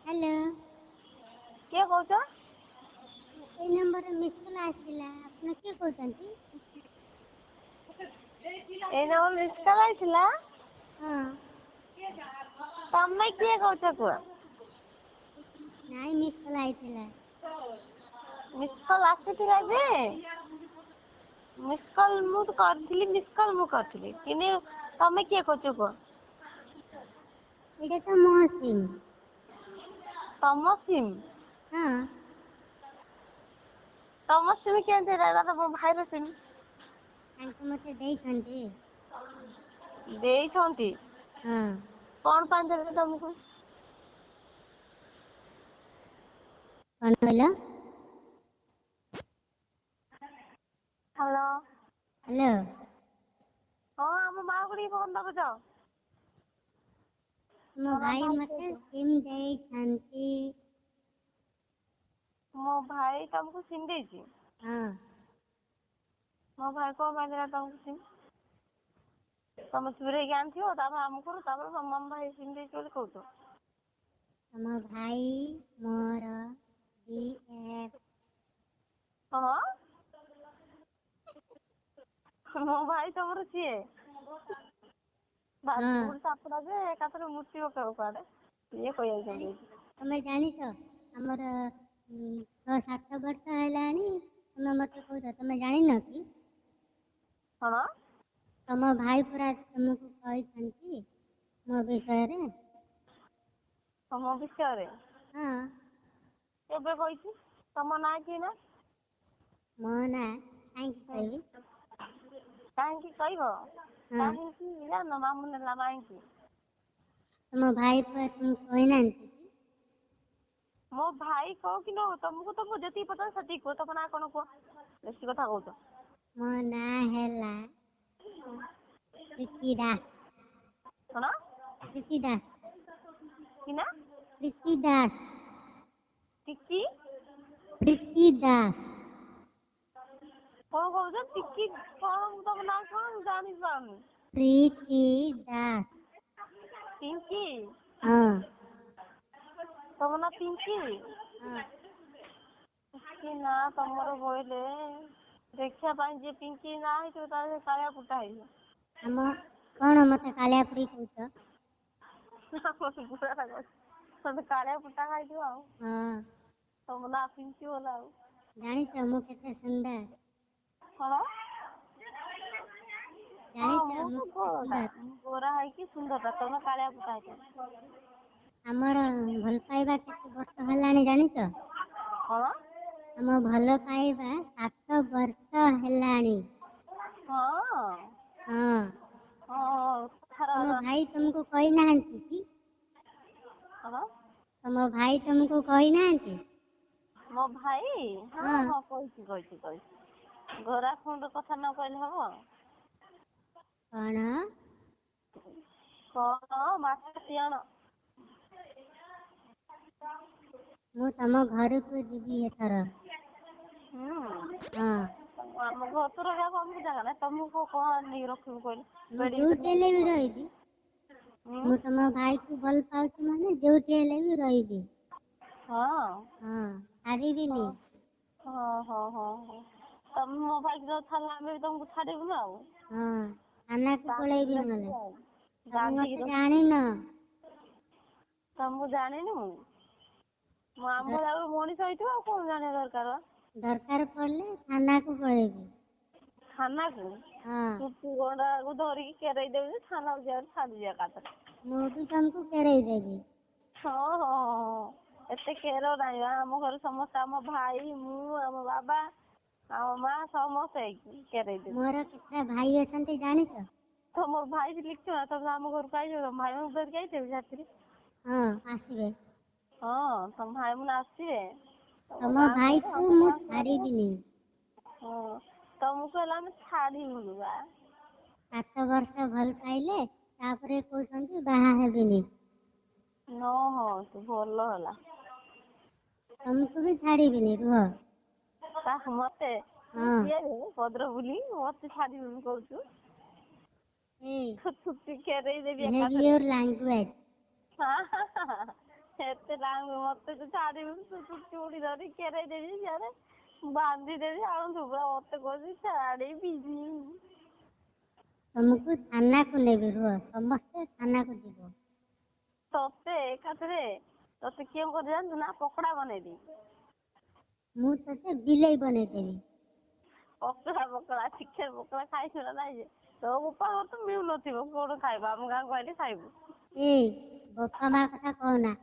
Hello. किए कौच ए number miss call आसिला आपण के कहउचंती? एना मिस कॉल आइथिला हां। तमे किए कौच कुआ नाइ मिस कॉल आइथिला। मिस कॉल आसीथिला जे मिस कॉल मु तो करथिली मिस कॉल मु करथिली किने तमे किए कौच कुआ एटा तो मो सिम। तम सिम हां। तम सिम केनते रहला तो मो भाईर सिम तांके मते ଦେଇଛନ୍ତି। ଦେଇଛନ୍ତି हां। कोन ପାଇଁ ଦେଲେ ତମକୁ? କଣ କହିଲ? Hello hello. ହଁ ଆମ ମା କୁ ଟିକେ ଫୋନ୍ ଦବୁତ ମୋ ଭାଇ ମତେ ସିମ୍ ଦେଇଛନ୍ତି। ମୋ ଭାଇ ତମକୁ ସିମ୍ ଦେଇଛି? हां। ମୋ ଭାଇ କୋଉ ପାଇଁ ଦେଲା ତମକୁ ସିମ୍? ତମେ ଚୁରେଇକି ଆଣିଥିବ ତାପରେ ଆମକୁ ତାପରେ ତମ ଭାଇ ସିମ୍ ଦେଇଛି ବୋଲି କହୁଛ। ତମ ଭାଇ ମୋର BF। ହଁ ମୋ ଭାଇ ତମର କିଏ? ହଁ। ବାଜୁବୁରି ସାପୁଡା ଯେ ଏକାଥରେ ମୁତିବ କୁଆଡେ ଇଏ କହିଯାଉଛନ୍ତି। ତମେ ଜାଣିଛ ଆମର 6-7 ବର୍ଷ ହେଲାଣି ତମେ ମତେ କହୁଛ ତମେ ଜାଣିନ କି? କଣ? ତମ ଭାଇ ପରା ତମକୁ କହିଛନ୍ତି ମୋ ବିଷୟରେ। ତମ ବିଷୟରେ? ହଁ। କେବେ କହିଛି ତମ ନାଁ କି ନା? ମୋ ନାଁ କାହିଁକି କହିବି? କାହିଁକି କହିବ ହଁ। କାହିଁକି ଜାଣିନ ମାମୁଁ ନେଲା ମାଇଁକି। ତମ ଭାଇ ପରା ତୁମକୁ କହିନାହାନ୍ତି? ମୋ ଭାଇ କହୁ କି ନ ହଉ ତମକୁ ତ ମୁଁ ଯେତିକି ପଚାରୁଛି ସେତିକି କୁହ ତମ ନାଁ କଣ କୁହ? ବେଶୀ କଥା କହୁଛ। ମୋ ନାଁ ହେଲା ପ୍ରୀତି ଦାସ। କଣ? ପ୍ରୀତି ଦାସ। କି ନାଁ? ପ୍ରୀତି ଦାସ। ଟିକି? ପ୍ରୀତି ଦାସ। କଣ କହୁଛ ଟିକି କଣ ତମ ନାଁ କଣ ମୁଁ ଜାଣିପାରୁନି? ପ୍ରୀତି ଦାସ। ପିଙ୍କି? ହଁ। ତମ ନାଁ ପିଙ୍କି? ହଁ। କି ନାଁ ତମର କହିଲେ ଦେଖିବା ପାଇଁ ଯିଏ ପିଙ୍କି ନାଁ ହେଇଥିବ ତାର ସେ କାଳିଆ ଫୁଟା ହେଇଥିବ। ଆମ କଣ ମତେ କାଳିଆ ଖୁଡି କହୁଛ? ତମେ କାଳିଆ ଫୁଟା ଖାଇଥିବ ଆଉ। ହଁ। ତମ ନାଁ ପିଙ୍କି ବୋଲେ ଆଉ। ଜାଣିଛ ମୁଁ କେତେ ସୁନ୍ଦର? କଣ? ହଁ ଜାଣିଛ ମୁଁ ତ କେତେ ଗୋରାଟା ସୁନ୍ଦର? ଗୋରା ହେଇକି ସୁନ୍ଦରଟା ତମେ କାଳିଆ ଫୁଟା ହେଇଥିବ। ଆମର ଭଲ ପାଇବା କେତେ ବର୍ଷ ହେଲାଣି ଜାଣିଛ? କଣ? ଆମ ଭଲ ପାଇବା 7 ବର୍ଷ ହେଲାଣି। ହଁ। ହଁ। ହଁ। ତମ ଭାଇ ତମକୁ କହିନାହାନ୍ତି କି? କଣ? ତମ ଭାଇ ତମକୁ କହିନାହାନ୍ତି? ମୋ ଭାଇ ହଁ ହଁ କହିଛି। ଗୋରା ଖଣ୍ଡ କଥା ନ କହିଲେ ହବ? କଣ? କଣ ମାଟିଆଣ? ମୁଁ ତମ ଘରକୁ ଯିବି ଏଥର। ହୁଁ। ହଁ। ଆମ ଘର ତ ରହିବାକୁ ଆମକୁ ଜାଗା ନାହିଁ ତମକୁ କଣ ନେଇକି ରଖିବୁ କହିଲୁ? ମୁଁ ବେଡିଂ ଯୋଉଠି ଫେଡିଂ ହେଲେ ବି ପକେଇବୁ। ରହିବି। ହୁଁ ମୁଁ ତମ ଭାଇକୁ ଭଲ ପାଉଛି ମାନେ ଯୋଉଠି ହେଲେ ବି ରହିବି। ହଁ। ହଁ ଛାଡ଼ିବିନି। ହଁ। ତମେ ମୋ ଭାଇକି ଯଦି ଛାଡିଲ ଆମେ ବି ତମକୁ ଛାଡିବୁନି ଆଉ। ହଁ ଥାନାକୁ ବାନ୍ଧିକି ପଳେଇବି ନହେଲେ। ରଖିବୁ ଆଉ। ତମେ ବାନ୍ଧିକି ମତେ ରଖିବୁ। ଜାଣିନ। ତମକୁ ଜାଣିନୁ ମୁଁ ଆମ ଦର ଭଳିଆ ମଣିଷ ହେଇଥିବ ଆଉ କଣ ଜାଣିବା ଦରକାର? ଦରକାର ପଡ଼ିଲେ ଥାନାକୁ ପଳେଇବି। ଥାନାକୁ ହଁ ଚୁଟି ଗଣ୍ଡାକୁ ଧରିକି କେରେଇ ଦେବି ଯେ ଥାନାକୁ ଯିବାକୁ ଛାଡିଯିବି ଏକାଥରେ। ମୁଁ ବି ତମକୁ କେରେଇ ଦେବି। ହଁ। ଏତେ କେର ନାହିଁ ବା ଆମ ଘରେ ସମସ୍ତେ ଆମ ଭାଇ ମୁଁ ଆମ ବାବା ଆଉ ମା ସମସ୍ତେ ହେଇକି କେରେଇ ଦେବି। ମୋର କେତେଟା ଭାଇ ଅଛନ୍ତି ଜାଣିଛ? ତମର ଭାଇ ବି ତମେ ଆମ ଘରକୁ ଆଇଛ ତମ ଭାଇମାନଙ୍କୁ ଧରିକି ଆଇଛ ସାଥିରେ? ହଁ ଆସିବେ। ହଁ ତମ ଭାଇମାନେ ଆସିବେ। ତମ ଭାଇକୁ ମୁଁ ଛାଡ଼ିବିନି। ହଁ ତମକୁ ହେଲେ ଆମେ ଛାଡିବୁନି ବା। 7 ବର୍ଷ ଭଲ ପାଇଲେ ତାପରେ କହୁଛନ୍ତି ବାହା ହେବିନି। ହଁ ସେ ଭଲ ହେଲା। ତମକୁ ବି ଛାଡିବିନି ରୁହ। କାହାକୁ ମତେ ମୁଁ ହଁ କିଏ ଭଦ୍ର ବୋଲି ମତେ ଛାଡିବୁନି କହୁଛୁ। ଏଇ ଚୁଟି କେରେଇ ଦେବି ଏକାଥରେ। Behaviour language. ଏତେ ମତେ ମତେ ତୁ ଛାଡିବୁ ତୁ ଚୁଡ଼ି ଧରି କେରେଇ ଦେବି ସିଆଡେ ବାନ୍ଧି ଦେବି ଆଣୁଥିବୁ ମତେ କହୁଛି ଛାଡିବିନି। ତମକୁ ଥାନାକୁ ନେବି, ରୁହ ସମସ୍ତେ ଥାନାକୁ ଯିବ। ତତେ ଏକାଥରେ ତତେ କିଏ କରି ଜାଣିଛୁ ନା ପକୋଡା ବନେଇବି। ମୁଁ ତତେ ବିଲେଇ ବନେଇଦେବି। ପକୋଡା ଚିକେନ ପକୋଡା ଖାଇଛୁ ନା ନାଇଁ ଯେ ତୋ ବୋପା ତ ମିଳୁନଥିବ କୋଉଠୁ ଖାଇବୁ ଆମ ଗାଁକୁ ଆଇଲେ ଖାଇବୁ। ଏଇ ବୋପା ମା କଥା କହନା।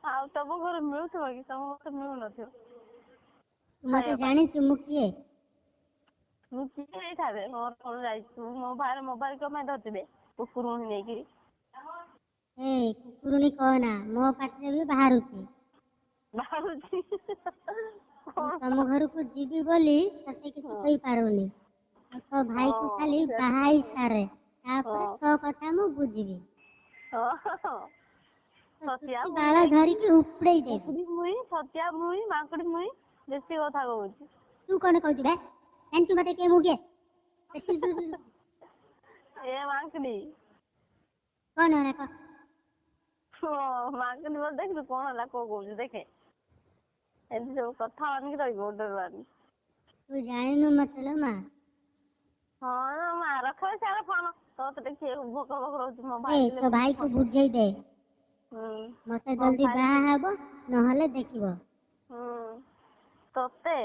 ଆଉ ତମ ଘରେ ମିଳୁଥିବ କି ତମ ଘରେ ମିଳୁନଥିବ। ତୁ ମତେ ଜାଣିଛୁ ମୁଁ କିଏ? ମୁଁ କିଏ ହେଇଥାବେ ମୋର କଣ ଯାଇଛି ମୋ ଭାଇର ମୋବାଇଲ କଣ ପାଇଁ ଧରିଥିବେ କୁକୁରଙ୍କୁ ନେଇକିରି। ଏଇ କୁକୁରୁଣୀ କହନା, ମୋ ପାଟିରେ ବି ବାହାରୁଛି। ବାହାରୁଛି ମୁଁ ତମ ଘରକୁ ଯିବି ବୋଲି ତତେ କିଛି କହିପାରୁନି। ତୋ ଭାଇକୁ ଖାଲି ବାହା ହେଇ ସାରେ, ତାପରେ ତୋ କଥା ମୁଁ ବୁଝିବି। ବାଳ ଧରିକି ଉପଡେଇ ଦେବି। ସତ୍ୟା ମୁଇଁ ମାଙ୍କଡି ମୁଇଁ ବେଶୀ କଥା କହୁଛି। ତୁ କଣ କହୁଛୁ ବେ? ଜାଣିଛୁ ମତେ କିଏ ମୁଁ କିଏ? ଏ ମାଙ୍କଡି କଣ ହେଲା କହ? ମାଙ୍କଡି ବୋଲେ ଦେଖିଲୁ କଣ ହେଲା କଣ କହୁଛୁ ଦେଖେ ଏମିତି ସବୁ କଥା ମାନିକି ରହିବ ଡରବାନି। ତୁ ଜାଣିନୁ ମତେ ଲୋ ମା। ହଁ ମା ରଖ ସିଆଡେ ଫୋନ ତୋତେ ଦେଖିଏ ଭୋକ ରହୁଛି ମୋ ଭାଇ ଏଇ ଥିଲେ ତୋ ଭାଇକୁ ବୁଝେଇ ଦେ ମତେ ମୋ ଜଲ୍ଦି ଭାଇ ବାହା ହବ ନହେଲେ ଦେଖିବ। ତୋତେ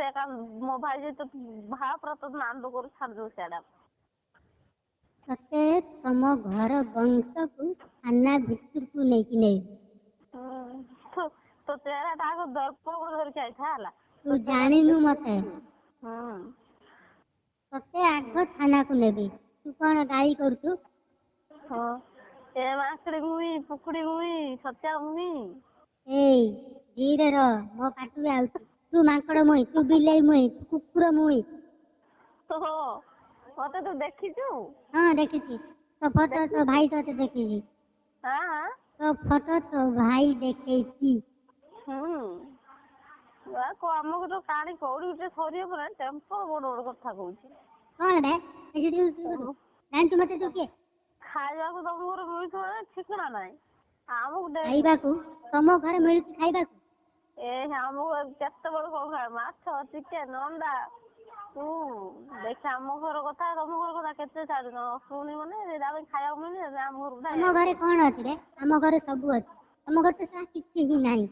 ଏକା ମୋ ଭାଇ ଯଦି ବାହା ପୁରା ତୋତେ ନାଣ୍ଡ କରି ଛାଡିଦବୁ ସିଆଡେ। ତତେ ତମ ଘର ବଂଶକୁ ଥାନା ଭିତରକୁ ନେଇକି ନେବି। ତୋ ଚେହେରାଟା ଆଗ ଦର୍ପଣକୁ ଧରିକି ଆଇଥା ହେଲା। ତୁ ଜାଣିନୁ ମତେ। ହୁଁ ତତେ ଆଗ ଥାନାକୁ ନେବି। ତୁ କଣ ଗାଳି କରୁଛୁ? ହଁ ଏ ମାଙ୍କଡି ମୁଇଁ ପୁକୁଡି ମୁଇଁ ସତ୍ୟା ମୁଇଁ। ଏଇ ଧୀରେ ରହ ମୋ ପାଟିରୁ ଆଉଚି। ତୁ ମାଙ୍କଡ ମୁଇଁ, ତୁ ବିଲେଇ ମୁଇଁ, ତୁ କୁକୁର ମୁଇଁ। ମତେ ତୁ ଦେଖିଛୁ? ହଁ ଦେଖିଛି। ତୋ ଫଟୋ ତୋ ଭାଇ ତତେ ଦେଖିଛି। ତୋ ଫଟୋ ତୋ ଭାଇ ଦେଖେଇଛି। ଆମକୁ ତ କାଣି କଉଠି ଗୋଟେ ସରିବ ନା ଟେମ୍ପର ବଡ ବଡ କଥା କହୁଛି। କଣ ବେ? ଜାଣିଛୁ ମତେ ତୁ କିଏ? ଖାଇବାକୁ ତମ ଘରେ ମିଳୁଥିବ ନା ଠିକଣା ନାହିଁ। ଆମକୁ ଖାଇବାକୁ ତମ ଘରେ ମିଳୁଛି ଖାଇବାକୁ? ଆମକୁ କେତେବେଳେ କଣ ଖାଇବା ମାଛ ଚିକେନ ଅଣ୍ଡା ଦେଖ ଆମ ଘର କଥା ତମ ଘର କଥା କେତେ ଛାଡୁନ ଶୁଣିବନି ଆମେ ଖାଇବାକୁ ମିଳୁନି ଆମ ଘରକୁ ଆମ ଘରେ କଣ ଅଛି ରେ? ଆମ ଘରେ ସବୁ ଅଛି। ତମ ଘରେ ତ କିଛି ହିଁ ନାହିଁ।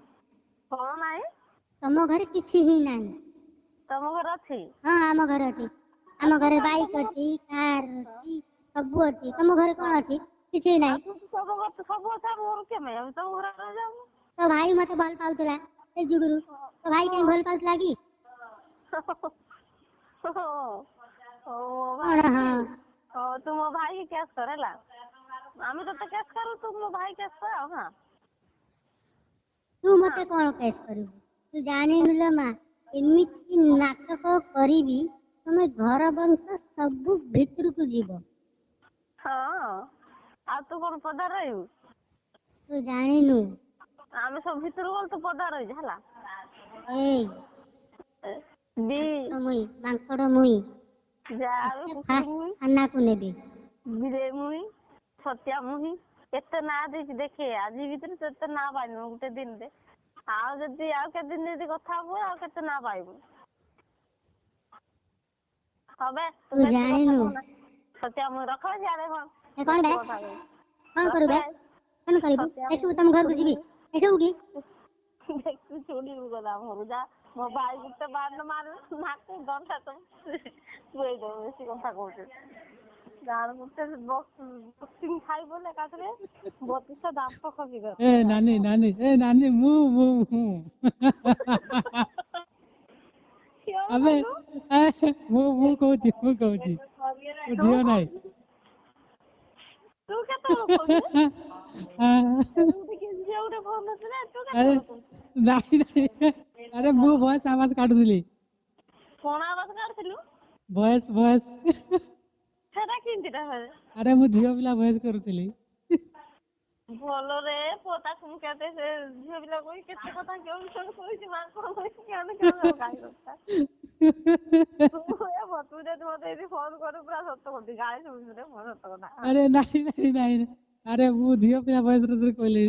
କଣ ନାହିଁ? ତମ ଘରେ କିଛି ହିଁ ନାହିଁ। ତମ ଘରେ ଅଛି? ହଁ ଆମ ଘରେ ଅଛି। ଆମ ଘରେ ବାଇକ୍ ଅଛି, କାର ଅଛି, ସବୁ ଅଛି। ତମ ଘରେ କଣ ଅଛି? କିଛି ନାହିଁ। ସବୁ ଅଛି ଆମ ଘର କେମେ ଆମେ ତମ ଘରେ ରହିଯାଉନୁ। ତୋ ଭାଇ ମତେ ଭଲ ପାଉଥିଲା ସେଇ ଯୁଗରୁ। ତୋ ଭାଇ କାଇଁ ଭଲ ପାଉଥିଲା କି? କଣ ହଁ? ତୁ ମୋ ଭାଇ କି କେସ୍ କର ହେଲା। ଆମେ ତତେ କେସ୍ କରୁ ତୁ ମୋ ଭାଇ କେସ୍ କର ଆଉ ନା। ତୁ ମତେ କଣ କେସ୍ କରିବୁ? ତୁ ଜାଣିନୁ ଲୋ ମା ଏମିତି ନାଟକ କରିବି ତମେ ଘର ବଂଶ ସବୁ ଭିତରକୁ ଯିବ। ଆଉ ତୁ କଣ ପଦାରେ ରହିବୁ? ତୁ ଜାଣିନୁ। ଆମେ ସବୁ ଭିତରକୁ ଗଲେ ତୁ ପଦାରେ ରହିଯା ହେଲା। ଏଇ ମାଙ୍କଡ ମୁଇଁ। ତତେ ଫାଷ୍ଟ ଥାନାକୁ ନେବି। ବିଲେଇ ମୁଇଁ ସତ୍ୟା ମୁହିଁ କେତେ ନାଁ ଦେଇଛି ଦେଖେ ଆଜି ଭିତରେ ତତେ ନାଁ ପାଇଲୁ ଗୋଟେ ଦିନରେ। ଆଉ ଯଦି ଆଉ କେତେ ଦିନ ଯଦି କଥା ହବୁ ଆଉ କେତେ ନାଁ ପାଇବୁ। ହବେ ତୁ ବେଶୀ କଥା କହନା। ସତ୍ୟା ମୁଇଁ ରଖ ସିଆଡେ କଣ ବେଶୀ କଥା କହୁଛୁ। କଣ କରିବୁ ବେ? କଣ କରିବୁ? ସତ୍ୟା ଦେଖିବୁ ମୁଇଁ ତମ ଘରକୁ ପୁକୁଡି ଯିବି। ମୁଇଁ ଦେଖିବୁ କି? ଦେଖୁ ଶୁଣିବୁ ଗଲା ଘରୁ ଯା ମୋ ଭାଇ ଗୋଟେ ବାଡ ମାରିବୁ ନାକୁ ଦଣ୍ଡା ତ ଖୁଏଇଦବୁ ବେଶୀ କଥା କହୁଛୁ। ବକ୍ସିଂ ଖାଇବୁ ବୋଲେ ଏକାଥରେ 32 ଦାନ୍ତ ଖସିଯିବ। ନାନୀ ମୁଁ ଆବେ ମୁଁ କହୁଛି ଝିଅ ନାହିଁ। ତୁ କେତେବେଳେ କହୁଛୁ? ଝିଅ ଗୋଟେ ଫୋନ କରିଥିଲା ତୁ କେତେବେଳେ କହୁଛୁ? ନାଇଁ ଆରେ ମୁଁ ଭଏସ ଆବାଜ କାଢୁଥିଲି। କଣ ଆବାଜ କାଢୁଥିଲୁ? ଭଏସ ସେଟା କେମିତିଟା ହୁଏ? ଆରେ ମୁଁ ଝିଅ ପିଲା ଭଏସ କରୁଥିଲି। ଭଲରେ ପୁଅ ତାକୁ ମୁଁ କେତେ ସେ ଝିଅ ପିଲା କହି କେତେ କଥା କେଉଁ କହିଛି ମାଙ୍କଡ କହିଛି ଗାଈ କଥା। ତୁ ଯଦି ମତେ ଏଠି ଫୋନ କରିବୁ ପୁରା ସତ କହୁଛି ଗାଳି ଶୁଣିଛୁ ରେ ସତ କଥା। ଆରେ ନାଇଁ ଆରେ ମୁଁ ଝିଅ ପିଲା ଭଏସରେ କହିଲି।